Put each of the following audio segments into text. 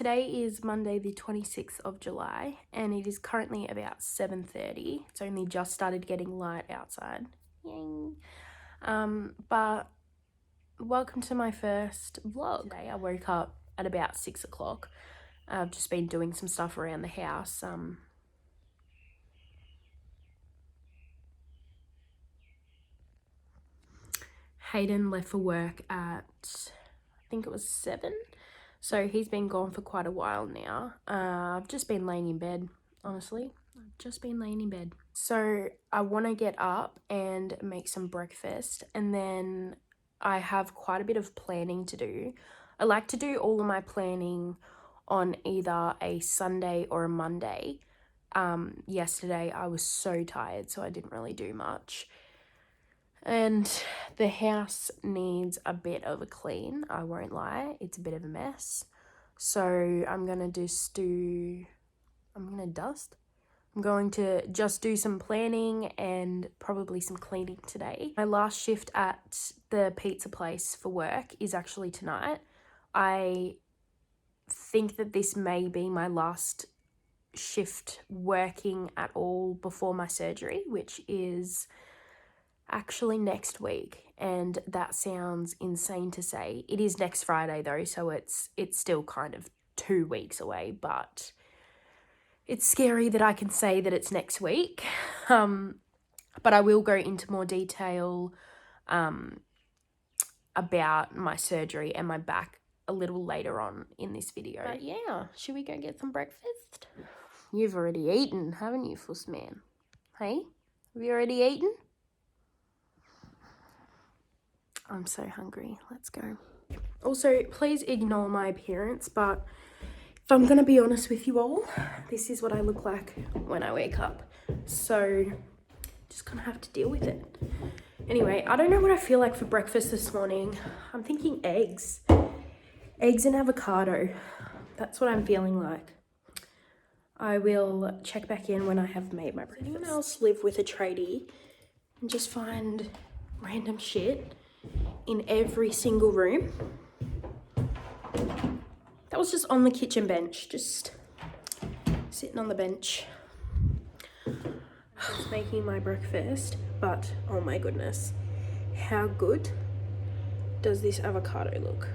today is Monday the 26th of July and it is currently about 7:30. It's only just started getting light outside. Yay. But welcome to my first vlog. Today I woke up at about 6 o'clock. I've just been doing some stuff around the house. Hayden left for work at, I think it was 7. So he's been gone for quite a while now. I've just been laying in bed, honestly. I've just been laying in bed. So I want to get up and make some breakfast, and then I have quite a bit of planning to do. I like to do all of my planning on either a Sunday or a Monday. Yesterday I was so tired, so I didn't really do much. And the house needs a bit of a clean, I won't lie. It's a bit of a mess. So I'm going to just do some planning and probably some cleaning today. My last shift at the pizza place for work is actually tonight. I think that this may be my last shift working at all before my surgery, which is actually next week, and that sounds insane to say. It is next Friday though, so it's still kind of 2 weeks away, but it's scary that I can say that it's next week. But I will go into more detail about my surgery and my back a little later on in this video. But yeah, should we go get some breakfast? You've already eaten, haven't you, Fuss Man? Hey, have you already eaten? I'm so hungry. Let's go. Also, please ignore my appearance, but if I'm going to be honest with you all, this is what I look like when I wake up. So, just going to have to deal with it. Anyway, I don't know what I feel like for breakfast this morning. I'm thinking eggs. Eggs and avocado. That's what I'm feeling like. I will check back in when I have made my breakfast. Does anyone else live with a tradie and just find random shit in every single room? That was just on the kitchen bench, just sitting on the bench. I was making my breakfast, but oh my goodness, how good does this avocado look?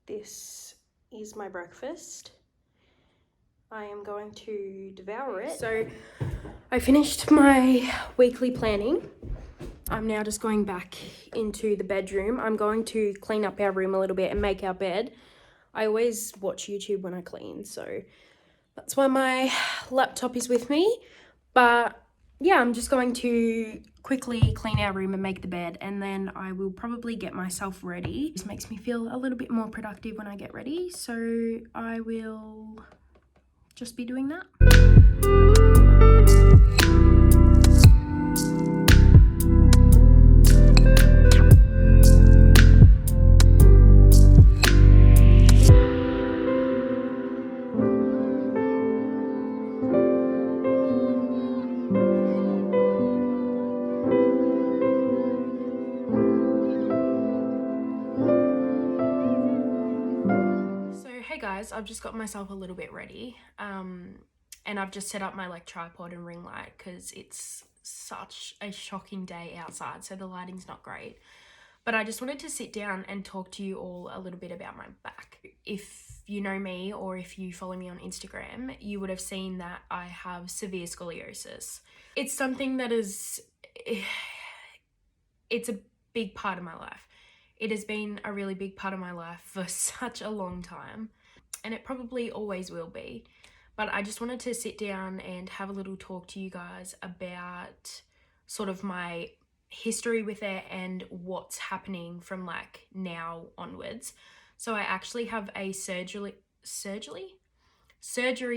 This is my breakfast. I am going to devour it. So I finished my weekly planning. I'm now just going back into the bedroom. I'm going to clean up our room a little bit and make our bed. I always watch YouTube when I clean, so that's why my laptop is with me. But yeah, I'm just going to quickly clean our room and make the bed, and then I will probably get myself ready. This makes me feel a little bit more productive when I get ready, so I will just be doing that. Guys, I've just got myself a little bit ready, and I've just set up my tripod and ring light because it's such a shocking day outside, so the lighting's not great. But I just wanted to sit down and talk to you all a little bit about my back. If you know me or if you follow me on Instagram, you would have seen that I have severe scoliosis. It's something that it's a big part of my life. It has been a really big part of my life for such a long time, and it probably always will be. But I just wanted to sit down and have a little talk to you guys about sort of my history with it and what's happening from now onwards. So I actually have a surgery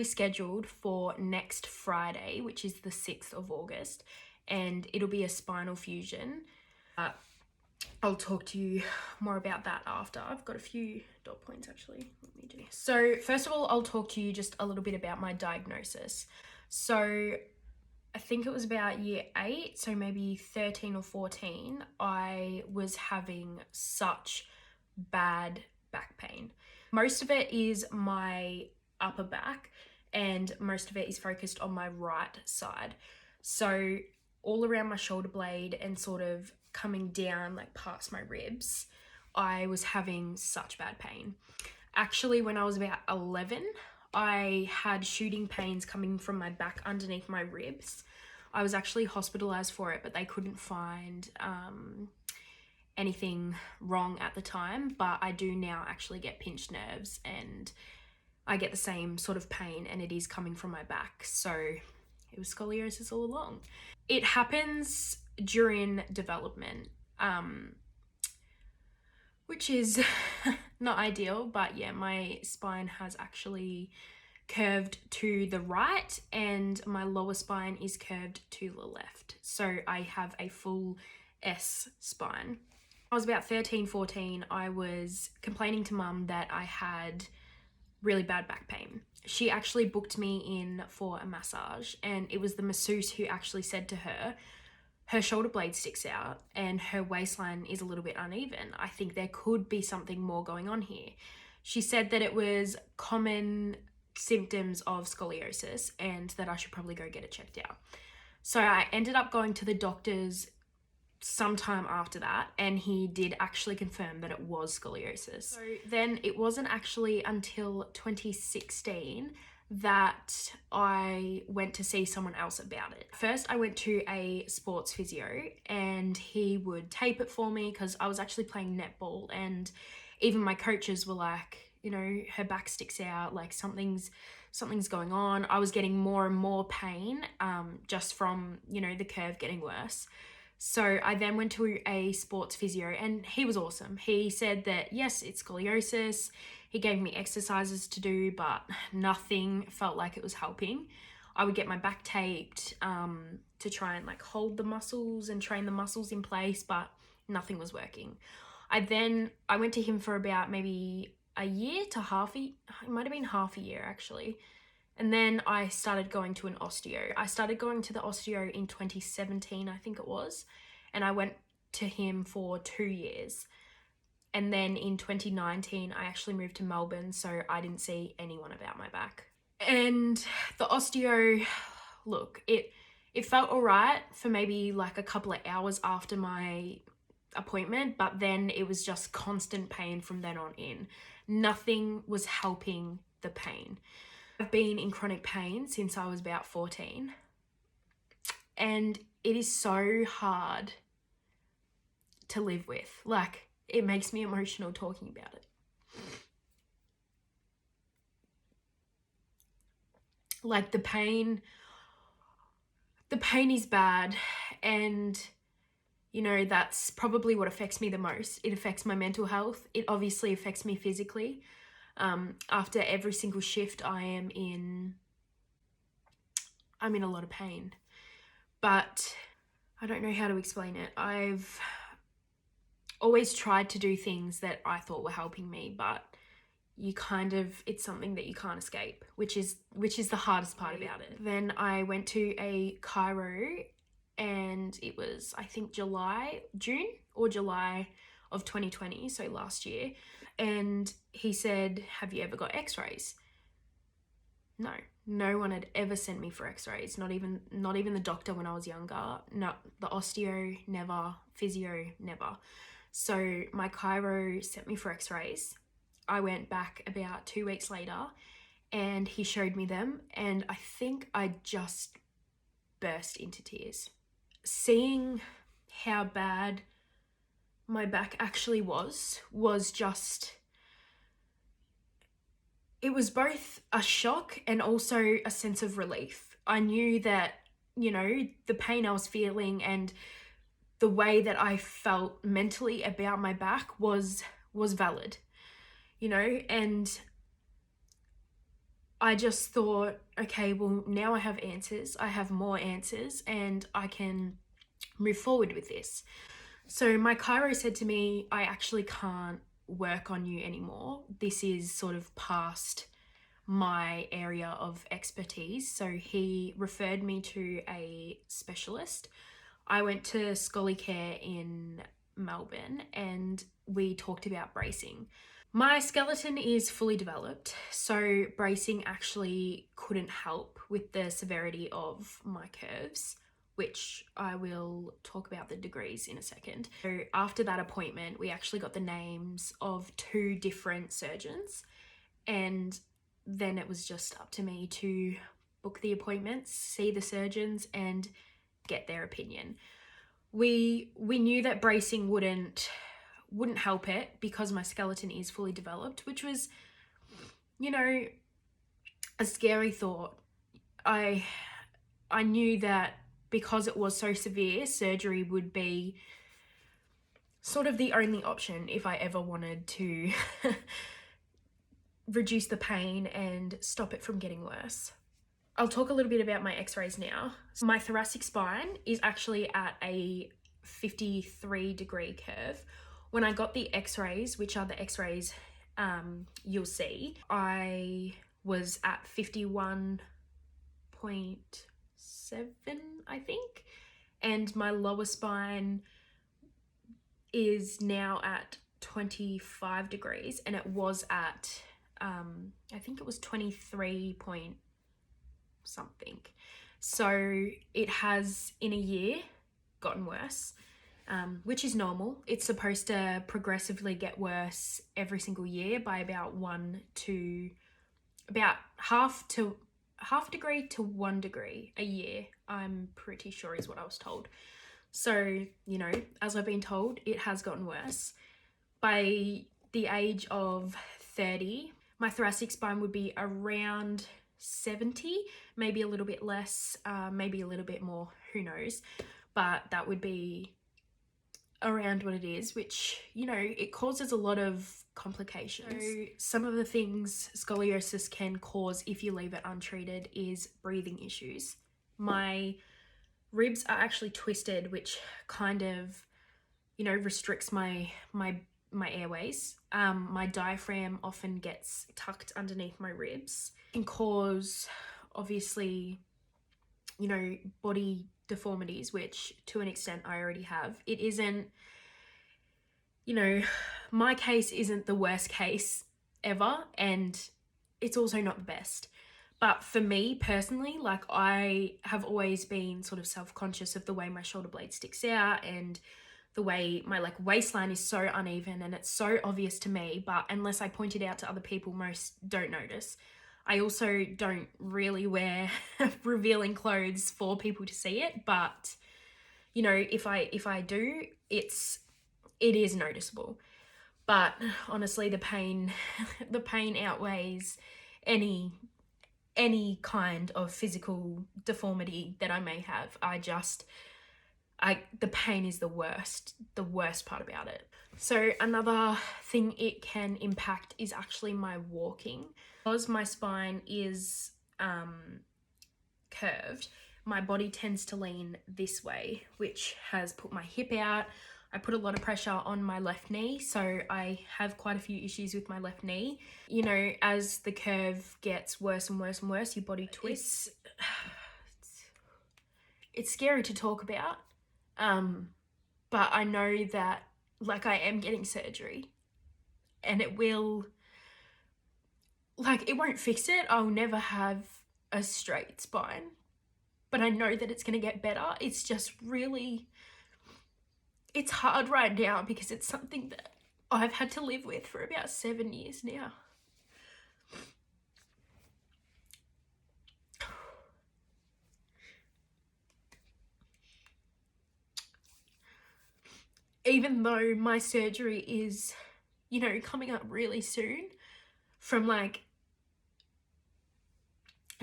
scheduled for next Friday, which is the 6th of August, and it'll be a spinal fusion. I'll talk to you more about that after. I've got a few dot points actually. Let me do. So first of all, I'll talk to you just a little bit about my diagnosis. So I think it was about year 8, so maybe 13 or 14, I was having such bad back pain. Most of it is my upper back, and most of it is focused on my right side. So all around my shoulder blade and sort of coming down like past my ribs, I was having such bad pain. Actually, when I was about 11, I had shooting pains coming from my back underneath my ribs. I was actually hospitalized for it, but they couldn't find anything wrong at the time. But I do now actually get pinched nerves, and I get the same sort of pain, and it is coming from my back. So it was scoliosis all along. It happens during development, which is not ideal, but yeah, my spine has actually curved to the right and my lower spine is curved to the left. So I have a full S spine. I was about 13, 14, I was complaining to mum that I had really bad back pain. She actually booked me in for a massage, and it was the masseuse who actually said to her, her shoulder blade sticks out and her waistline is a little bit uneven. I think there could be something more going on here. She said that it was common symptoms of scoliosis and that I should probably go get it checked out. So I ended up going to the doctor's sometime after that, and he did actually confirm that it was scoliosis. So then it wasn't actually until 2016 that I went to see someone else about it. First, I went to a sports physio and he would tape it for me because I was actually playing netball, and even my coaches were like, you know, her back sticks out, like something's going on. I was getting more and more pain just from, you know, the curve getting worse. So I then went to a sports physio and he was awesome. He said that yes, it's scoliosis. He gave me exercises to do, but nothing felt like it was helping. I would get my back taped to try and like hold the muscles and train the muscles in place, but nothing was working. I went to him for about maybe a year to it might have been half a year actually. And then I started going to an osteo. I started going to the osteo in 2017, I think it was. And I went to him for 2 years. And then in 2019, I actually moved to Melbourne, so I didn't see anyone about my back. And the osteo, look, it felt all right for maybe like a couple of hours after my appointment, but then it was just constant pain from then on in. Nothing was helping the pain. I've been in chronic pain since I was about 14, and it is so hard to live with. Like, it makes me emotional talking about it. Like, the pain is bad, and you know, that's probably what affects me the most. It affects my mental health. It obviously affects me physically. After every single shift I'm in a lot of pain, but I don't know how to explain it. I've always tried to do things that I thought were helping me, but it's something that you can't escape, which is the hardest part about it. Then I went to a chiro, and it was, I think, June or July of 2020, so last year. And he said, have you ever got x-rays? No one had ever sent me for x-rays, not even the doctor when I was younger. No, the osteo, never. Physio, never. So my chiro sent me for x-rays. I went back about 2 weeks later and he showed me them, and I think I just burst into tears. Seeing how bad my back actually was just, it was both a shock and also a sense of relief. I knew that, you know, the pain I was feeling and the way that I felt mentally about my back was valid, you know, and I just thought, okay, well, now I have answers. I have more answers and I can move forward with this. So my chiro said to me, I actually can't work on you anymore. This is sort of past my area of expertise. So he referred me to a specialist. I went to Scolicare in Melbourne and we talked about bracing. My skeleton is fully developed, so bracing actually couldn't help with the severity of my curves, which I will talk about the degrees in a second. So after that appointment, we actually got the names of 2 different surgeons, and then it was just up to me to book the appointments, see the surgeons, and get their opinion. We knew that bracing wouldn't help it because my skeleton is fully developed, which was, you know, a scary thought. I knew that because it was so severe, surgery would be sort of the only option if I ever wanted to reduce the pain and stop it from getting worse. I'll talk a little bit about my x-rays now. My thoracic spine is actually at a 53-degree curve. When I got the x-rays, which are the x-rays you'll see, I was at 51.7, I think. And my lower spine is now at 25 degrees, and it was at, I think it was 23 point something. So it has, in a year, gotten worse, which is normal. It's supposed to progressively get worse every single year by about half a degree to 1 degree a year, I'm pretty sure is what I was told. So, you know, as I've been told, it has gotten worse. By the age of 30, my thoracic spine would be around 70, maybe a little bit less, maybe a little bit more, who knows, but that would be around what it is, which, you know, it causes a lot of complications. So some of the things scoliosis can cause if you leave it untreated is breathing issues. My ribs are actually twisted, which kind of, you know, restricts my airways. My diaphragm often gets tucked underneath my ribs. It can cause, obviously, you know, body deformities, which to an extent I already have. It isn't, you know, my case isn't the worst case ever, and it's also not the best. But for me personally, like, I have always been sort of self-conscious of the way my shoulder blade sticks out and the way my like waistline is so uneven, and it's so obvious to me, but unless I point it out to other people, most don't notice. I also don't really wear revealing clothes for people to see it, but you know, if I do, it is noticeable. But honestly, the pain outweighs any kind of physical deformity that I may have. The pain is the worst part about it. So another thing it can impact is actually my walking. Because my spine is curved, my body tends to lean this way, which has put my hip out. I put a lot of pressure on my left knee, so I have quite a few issues with my left knee. You know, as the curve gets worse and worse and worse, your body twists. It's scary to talk about, but I know that, like, I am getting surgery, and it will, like, it won't fix it. I'll never have a straight spine, but I know that it's going to get better. It's just really, it's hard right now because it's something that I've had to live with for about 7 years now. Even though my surgery is, you know, coming up really soon, from like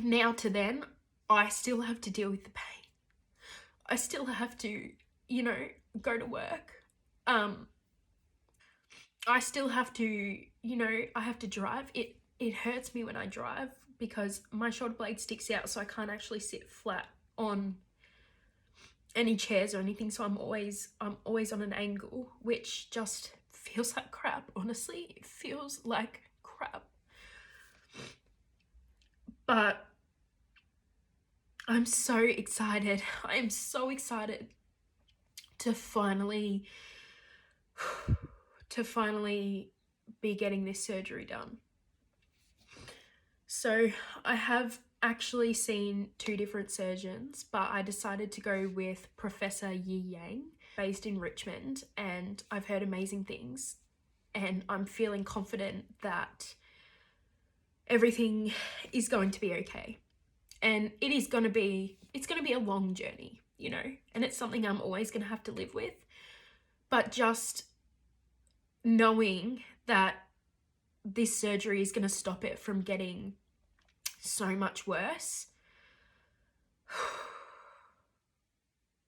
now to then, I still have to deal with the pain. I still have to, you know, go to work. I still have to, you know, I have to drive. It hurts me when I drive because my shoulder blade sticks out, so I can't actually sit flat on any chairs or anything, so I'm always on an angle, which just feels like crap. Honestly, it feels like crap. But I'm so excited. I am so excited to finally be getting this surgery done. So I have actually seen 2 different surgeons, but I decided to go with Professor Yi Yang, based in Richmond, and I've heard amazing things, and I'm feeling confident that everything is going to be okay. And it's going to be a long journey, you know, and it's something I'm always going to have to live with. But just knowing that this surgery is going to stop it from getting so much worse,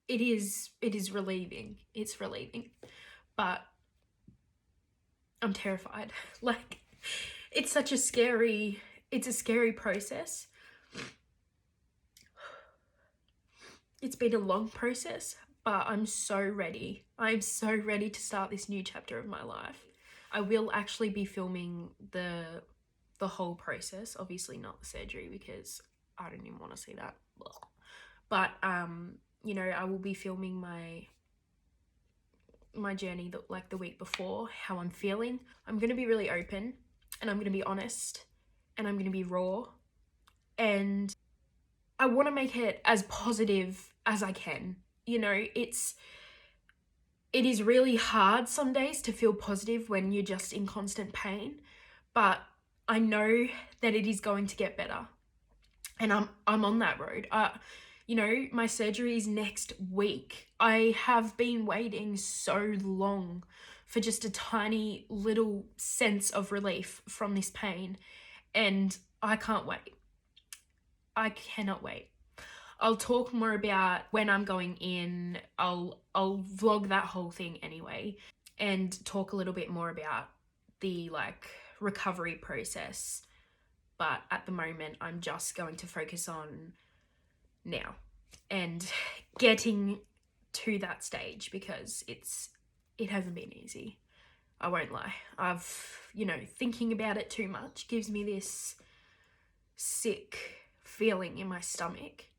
it is relieving. It's relieving, but I'm terrified. Like, it's a scary process. It's been a long process, but I'm so ready. I'm so ready to start this new chapter of my life. I will actually be filming the whole process, obviously not the surgery, because I don't even want to see that. But you know, I will be filming my journey like the week before, how I'm feeling. I'm going to be really open, and I'm going to be honest, and I'm going to be raw, and I want to make it as positive as I can. You know, it is really hard some days to feel positive when you're just in constant pain, but I know that it is going to get better, and I'm on that road. You know, my surgery is next week. I have been waiting so long for just a tiny little sense of relief from this pain, and I can't wait. I cannot wait. I'll talk more about when I'm going in. I'll vlog that whole thing anyway, and talk a little bit more about the like recovery process. But at the moment, I'm just going to focus on now and getting to that stage, because it hasn't been easy. I won't lie. You know, thinking about it too much gives me this sick feeling in my stomach.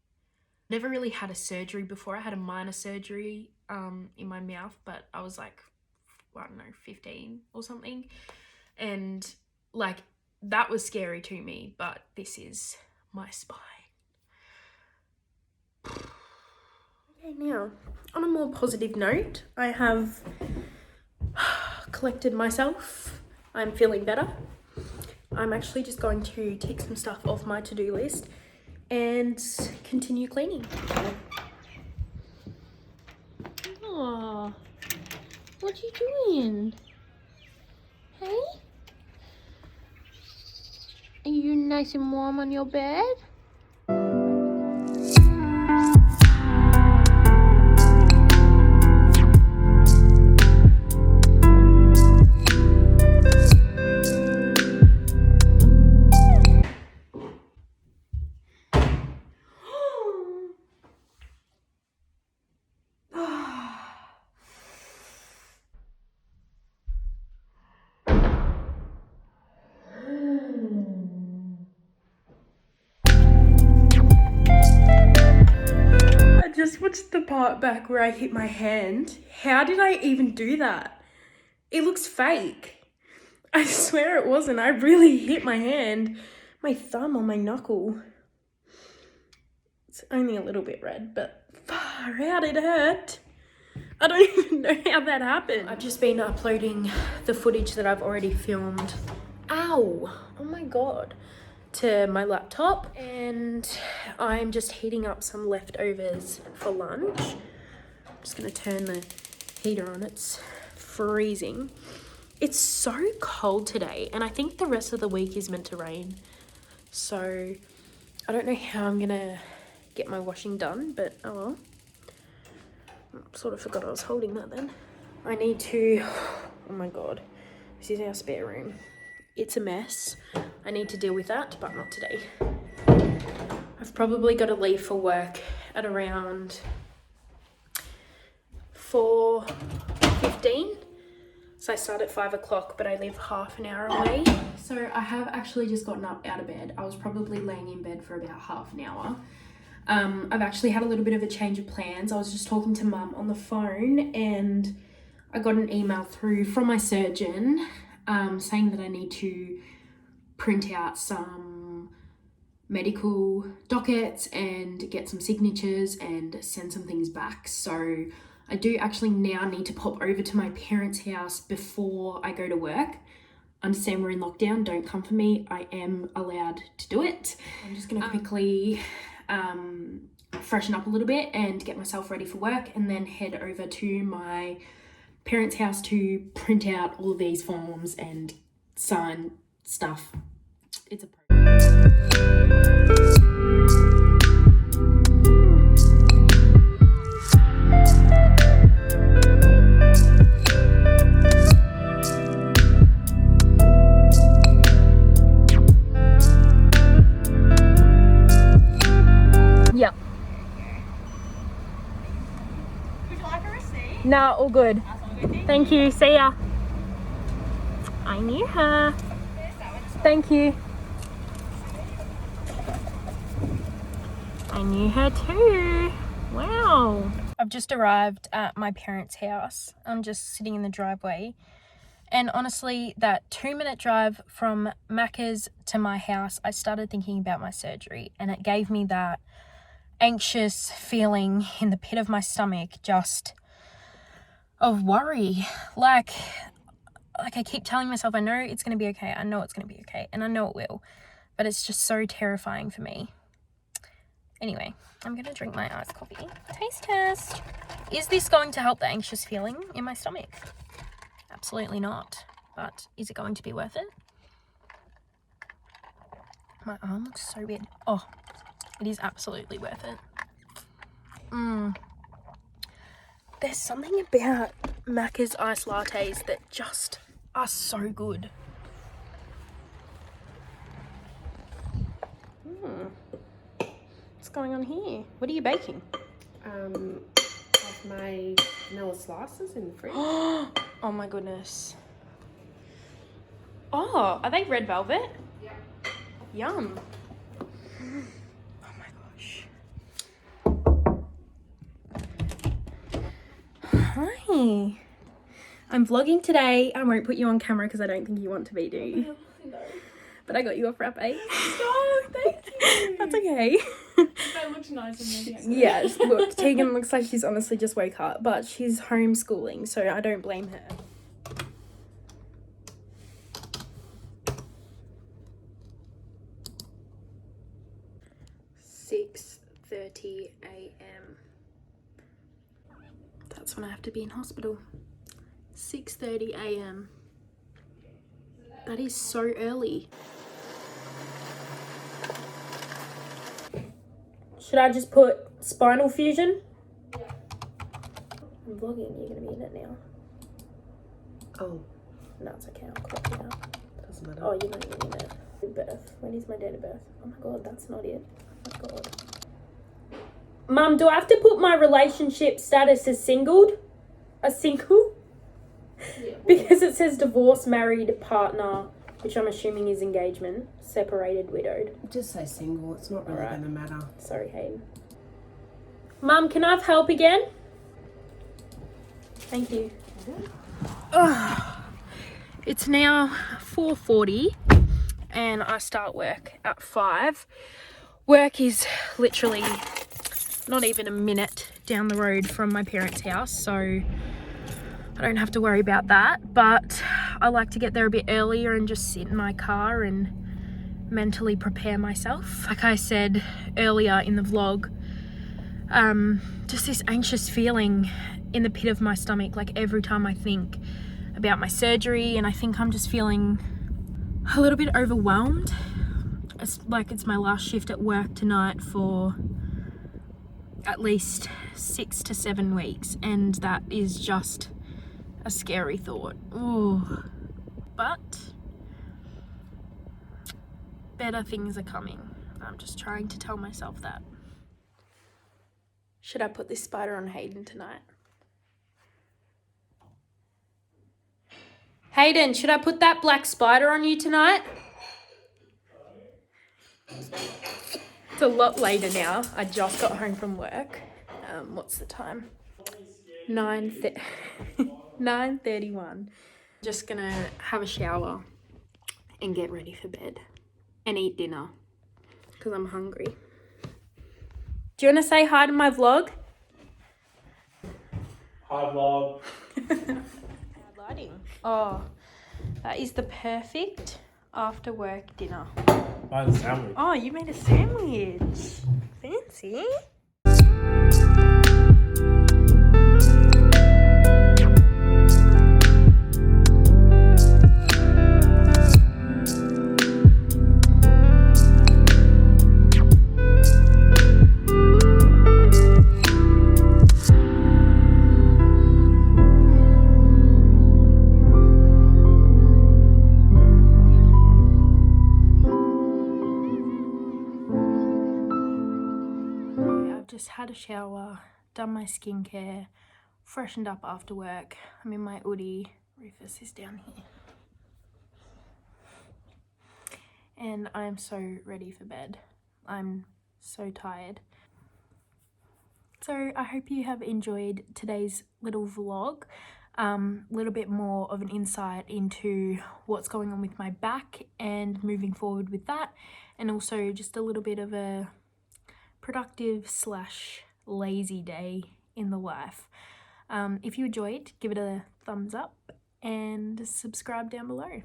Never really had a surgery before. I had a minor surgery in my mouth, but I was like, I don't know, 15 or something. And like, that was scary to me, but this is my spine. Okay, now, on a more positive note, I have collected myself. I'm feeling better. I'm actually just going to take some stuff off my to-do list and continue cleaning. Aww, what you doing? Hey? Are you nice and warm on your bed? Just watched the part back where I hit my hand. How did I even do that? It looks fake. I swear it wasn't. I really hit my hand, my thumb on my knuckle. It's only a little bit red, but far out, it hurt. I don't even know how that happened. I've just been uploading the footage that I've already filmed. Ow! Oh my god. To my laptop, and I'm just heating up some leftovers for lunch. I'm just gonna turn the heater on. It's freezing. It's so cold today, and I think the rest of the week is meant to rain. So I don't know how I'm gonna get my washing done, but oh well. Sort of forgot I was holding that then. I need to, oh my god, this is our spare room. It's a mess. I need to deal with that, but not today. I've probably got to leave for work at around 4:15. So I start at 5 o'clock, but I live half an hour away. So I have actually just gotten up out of bed. I was probably laying in bed for about half an hour. I've actually had a little bit of a change of plans. I was just talking to Mum on the phone, and I got an email through from my surgeon saying that I need to print out some medical dockets and get some signatures and send some things back. So I do actually now need to pop over to my parents' house before I go to work. Understand we're in lockdown, don't come for me. I am allowed to do it. I'm just gonna quickly freshen up a little bit and get myself ready for work, and then head over to my parents' house to print out all of these forms and sign stuff. It's a yeah. Would you like a receipt? Nah, all good. Thank you. See ya. I knew her. Thank you. I knew her too. Wow. I've just arrived at my parents' house. I'm just sitting in the driveway. And honestly, that 2-minute drive from Macca's to my house, I started thinking about my surgery, and it gave me that anxious feeling in the pit of my stomach, just of worry. Like I keep telling myself, I know it's going to be okay. I know it's going to be okay. And I know it will. But it's just so terrifying for me. Anyway, I'm going to drink my iced coffee. Taste test. Is this going to help the anxious feeling in my stomach? Absolutely not. But is it going to be worth it? My arm looks so weird. Oh, it is absolutely worth it. There's something about Macca's iced lattes that just are so good. What's going on here? What are you baking? Have my vanilla slices in the fridge. Oh my goodness. Oh, are they red velvet? Yeah. Yum. Oh my gosh. Hi. I'm vlogging today. I won't put you on camera because I don't think you want to be, do you? No. But I got you a frappe. Oh, thank you. That's okay. That looks nice on me. Yeah, look, Tegan looks like she's honestly just woke up, but she's homeschooling, so I don't blame her. "6:30 a.m. That's when I have to be in hospital. 6:30 a.m. That is so early. Should I just put spinal fusion? Yeah. I'm vlogging, you're gonna be in it now. Oh, No, it's okay, I'll crop it out. doesn't matter. Oh, you're not even in it. Birth. When is my date of birth? Oh my god, that's not it. Oh my god. Mum, do I have to put my relationship status as singled? As single? Yeah. Because it says divorced, married, partner, which I'm assuming is engagement, separated, widowed. Just say single. It's not really Alright. going to matter. Sorry, Hayden. Mum, can I have help again? Thank you. It's now 4:40 and I start work at 5. Work is literally not even a minute down the road from my parents' house, so I don't have to worry about that. But I like to get there a bit earlier and just sit in my car and mentally prepare myself. Like I said earlier in the vlog, just this anxious feeling in the pit of my stomach, like every time I think about my surgery, and I think I'm just feeling a little bit overwhelmed. It's like it's my last shift at work tonight for at least 6 to 7 weeks, and that is just a scary thought. Ooh. But better things are coming. I'm just trying to tell myself that. Should I put this spider on Hayden tonight? Hayden, should I put that black spider on you tonight? It's a lot later now. I just got home from work. What's the time? 9:31. Just gonna have a shower and get ready for bed and eat dinner because I'm hungry. Do you want to say hi to my vlog? Hi vlog. Bad lighting. Oh, that is the perfect after work dinner. I had a sandwich. Oh, you made a sandwich. Fancy. I've just had a shower, done my skincare, freshened up after work. I'm in my hoodie. Rufus is down here. And I'm so ready for bed. I'm so tired. So I hope you have enjoyed today's little vlog. A little bit more of an insight into what's going on with my back and moving forward with that. And also just a little bit of a productive / lazy day in the life. If you enjoyed, give it a thumbs up and subscribe down below.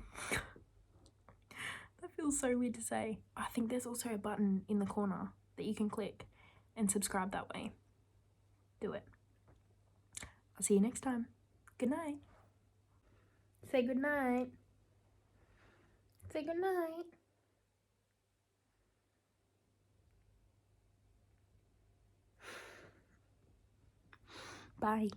That feels so weird to say. I think there's also a button in the corner that you can click and subscribe that way. Do it. I'll see you next time. Good night. Say good night. Say good night. Bye.